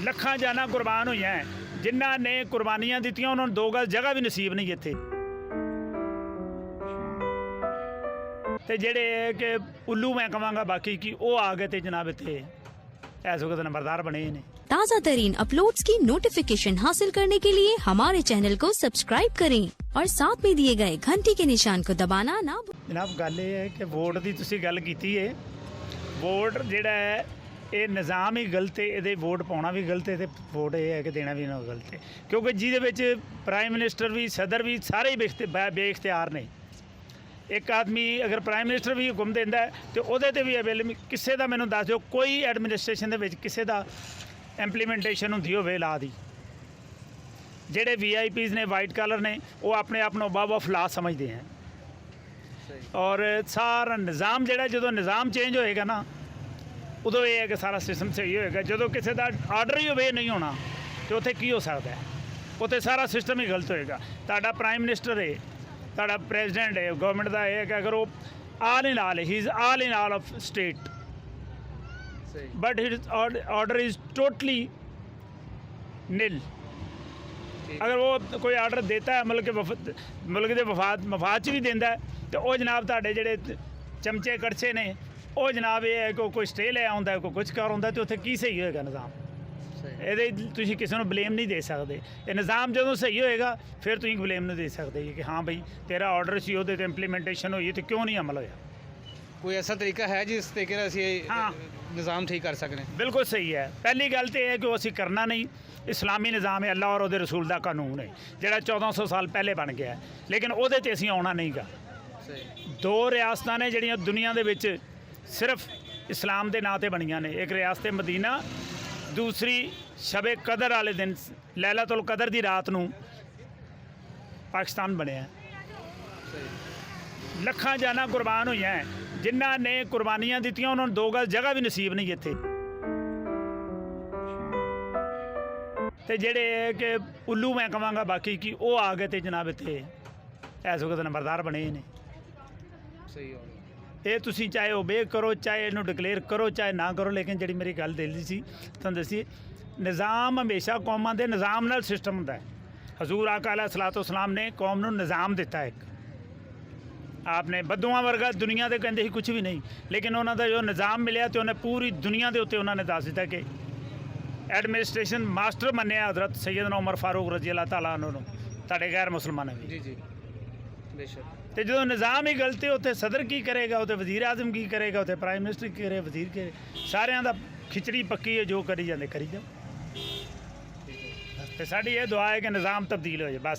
ਲੱਖਾਂ ਜਾਨਾਂ ਕੁਰਬਾਨ ਹੋਈਆਂ ਜਿਨ੍ਹਾਂ ਨੇ ਕੁਰਬਾਨੀਆਂ ਦਿੱਤੀਆਂ ਉਹਨਾਂ ਨੂੰ ਦੋ ਗਜ਼ ਜਗ੍ਹਾ ਵੀ ਨਸੀਬ ਨਹੀਂ ਇੱਥੇ। ਤੇ ਜਿਹੜੇ ਕਿ ਉੱਲੂ मैं ਕਹਾਂਗਾ ਬਾਕੀ कि ਉਹ ਆ ਗਏ ਤੇ जनाब इतने इस वक्त नंबरदार बने ने। ताज़ा तरीन अपलोड्स की नोटिफिकेशन हासिल करने के लिए हमारे चैनल को सब्सक्राइब करें और साथ में दिए गए घंटी के निशान को दबाना ना भूलें। जनाब गल ये है कि वोट की तुसीं गल कीती है, वोट जिहड़ा है ये निज़ाम ही गलत है, ये वोट पाना भी गलत है तो वोट ये है कि देना भी ना गलत है, क्योंकि जिहदे प्राइम मिनिस्टर भी सदर भी सारे ही बेइख्तियार ने। एक आदमी अगर प्राइम मिनिस्टर भी हुक्म देंदा है तो ਉਹਦੇ ਤੇ भी अवेलेबल किसी का मैनूं दस दिओ कोई एडमिनिस्ट्रेशन दे विच किसी का इंप्लीमेंटेशन हुंदी होवे ला दी। ਜਿਹੜੇ VIPs ने वाइट कलर ने वो अपने आप ਨੂੰ बाबा फला समझते हैं और सारा निज़ाम ਜਿਹੜਾ ਜਦੋਂ निज़ाम चेंज होएगा ना उदों ये है कि सारा सिस्टम सही होएगा। ਜਦੋਂ ਕਿਸੇ ਦਾ आर्डर ही होवे नहीं होना तो उत्थे की हो सकता है, उत्थे सारा सिस्टम ही गलत होएगा। तुहाडा प्राइम मिनिस्टर है, तुहाडा प्रेजिडेंट है, गवर्नमेंट का है कि अगर वो all in all he is all in all of state but his order is totally nil. अगर वो कोई आर्डर देता है मुल्क के मफाद च भी देंदा है तो वो जनाब तुहाडे जिहड़े चमचे कड़छे ने वो जनाब ये है कि कोई स्टे ले आउंदा है, कोई कुछ कर आउंदा तो उत्थे की सही होएगा निज़ाम। ਇਹਦੇ ਤੁਸੀਂ ਕਿਸੇ ਨੂੰ ਬਲੇਮ ਨਹੀਂ ਦੇ ਸਕਦੇ। ਇਹ ਨਿਜ਼ਾਮ ਜਦੋਂ ਸਹੀ ਹੋਏਗਾ ਫਿਰ ਤੁਸੀਂ ਬਲੇਮ ਨਹੀਂ ਦੇ ਸਕਦੇ ਕਿ ਹਾਂ ਬਈ ਤੇਰਾ ਆਰਡਰ ਸੀ ਉਹਦੇ ਤੇ ਇੰਪਲੀਮੈਂਟੇਸ਼ਨ ਹੋਈ ਤੇ ਕਿਉਂ ਨਹੀਂ ਅਮਲ ਹੋਇਆ। ਕੋਈ ਐਸਾ ਤਰੀਕਾ ਹੈ ਜਿਸ ਤਰੀਕੇ ਨਾਲ ਅਸੀਂ ਨਿਜ਼ਾਮ ਠੀਕ ਕਰ ਸਕਦੇ ਹਾਂ? ਬਿਲਕੁਲ ਸਹੀ ਹੈ। ਪਹਿਲੀ ਗੱਲ ਤੇ ਇਹ ਹੈ ਕਿ ਉਹ ਅਸੀਂ ਕਰਨਾ ਨਹੀਂ। ਇਸਲਾਮੀ ਨਿਜ਼ਾਮ ਹੈ, ਅੱਲਾਹ ਔਰ ਉਹਦੇ ਰਸੂਲ ਦਾ ਕਾਨੂੰਨ ਹੈ ਜਿਹੜਾ 1400 ਸਾਲ ਪਹਿਲੇ ਬਣ ਗਿਆ, ਲੇਕਿਨ ਉਹਦੇ ਤੇ ਅਸੀਂ ਆਉਣਾ ਨਹੀਂ ਗਾ। ਦੋ ਰਿਆਸਤਾਂ ਨੇ ਜਿਹੜੀਆਂ ਦੁਨੀਆ ਦੇ ਵਿੱਚ ਸਿਰਫ ਇਸਲਾਮ ਦੇ ਨਾਂ ਤੇ ਬਣੀਆਂ ਨੇ, ਇੱਕ ਰਿਆਸਤ ਮਦੀਨਾ, दूसरी शबे कदर वाले दिन लैलतुल कदर की रात ਨੂੰ पाकिस्तान बनया। ਲੱਖਾਂ ਜਾਨਾਂ कुर्बान ਹੋਈਆਂ ਜਿਨ੍ਹਾਂ ਨੇ ਕੁਰਬਾਨੀਆਂ ਦਿੱਤੀਆਂ ਉਹਨਾਂ ਨੂੰ ਦੋ ਗਜ਼ ਜਗ੍ਹਾ ਵੀ ਨਸੀਬ ਨਹੀਂ ਇੱਥੇ। ਤੇ ਜਿਹੜੇ ਕਿ ਉੱਲੂ मैं ਕਹਾਂਗਾ ਬਾਕੀ ਕਿ ਉਹ ਆ ਗਏ ਤੇ जनाब ਇੱਥੇ ਇਸ ਵਕਤ ਨੰਬਰਦਾਰ ਬਣੇ ਨੇ। ਸਹੀ ਹੋ ਇਹ ਤੁਸੀਂ ਚਾਹੇ ਓਬੇ ਕਰੋ, ਚਾਹੇ ਇਹਨੂੰ ਡਿਕਲੇਅਰ ਕਰੋ, ਚਾਹੇ ਨਾ ਕਰੋ, ਲੇਕਿਨ ਜਿਹੜੀ ਮੇਰੀ ਗੱਲ ਦਿਲ ਦੀ ਸੀ ਤੁਹਾਨੂੰ ਦੱਸੀ, ਨਿਜ਼ਾਮ ਹਮੇਸ਼ਾ ਕੌਮਾਂ ਦੇ ਨਿਜ਼ਾਮ ਨਾਲ ਸਿਸਟਮ ਹੁੰਦਾ ਹੈ। ਹਜ਼ੂਰ ਆਕਾ अलैहिस्सलातु वस्सलाम ਨੇ ਕੌਮ ਨੂੰ ਨਿਜ਼ਾਮ ਦਿੱਤਾ ਇੱਕ। आपने बद्दुआं वर्गा दुनिया ਦੇ ਕਹਿੰਦੇ ਸੀ ਕੁਝ ਵੀ ਨਹੀਂ, ਲੇਕਿਨ ਉਹਨਾਂ ਦਾ ਜੋ ਨਿਜ਼ਾਮ ਮਿਲਿਆ ਤੇ ਉਹਨੇ ਪੂਰੀ ਦੁਨੀਆ ਦੇ ਉੱਤੇ ਉਹਨਾਂ ਨੇ ਦੱਸ ਦਿੱਤਾ ਕਿ ਐਡਮਿਨਿਸਟ੍ਰੇਸ਼ਨ ਮਾਸਟਰ ਮੰਨਿਆ ਹਜ਼ਰਤ ਸੈਯਦਨਾ ਉਮਰ ਫਾਰੂਕ ਰਜ਼ੀ ਅੱਲਾਹ ਤਾਲਾ ਅਨਹੂ ਨੂੰ, ਤੁਹਾਡੇ ਗੈਰ ਮੁਸਲਮਾਨਾਂ ਵੀ। ਜੀ ਜੀ ਬੇਸ਼ੱਕ। तो जो निज़ाम ही गलत है उत्थे सदर की करेगा, उत्थे वज़ीर आज़म की करेगा, उत्थे प्राइम मिनिस्टर की करे, वज़ीर करे, सारिਆਂ ਦਾ खिचड़ी पक्की है, जो करी जाते करी जाओ। तो साड़ी ये दुआ है कि निज़ाम तब्दील हो जाए बस।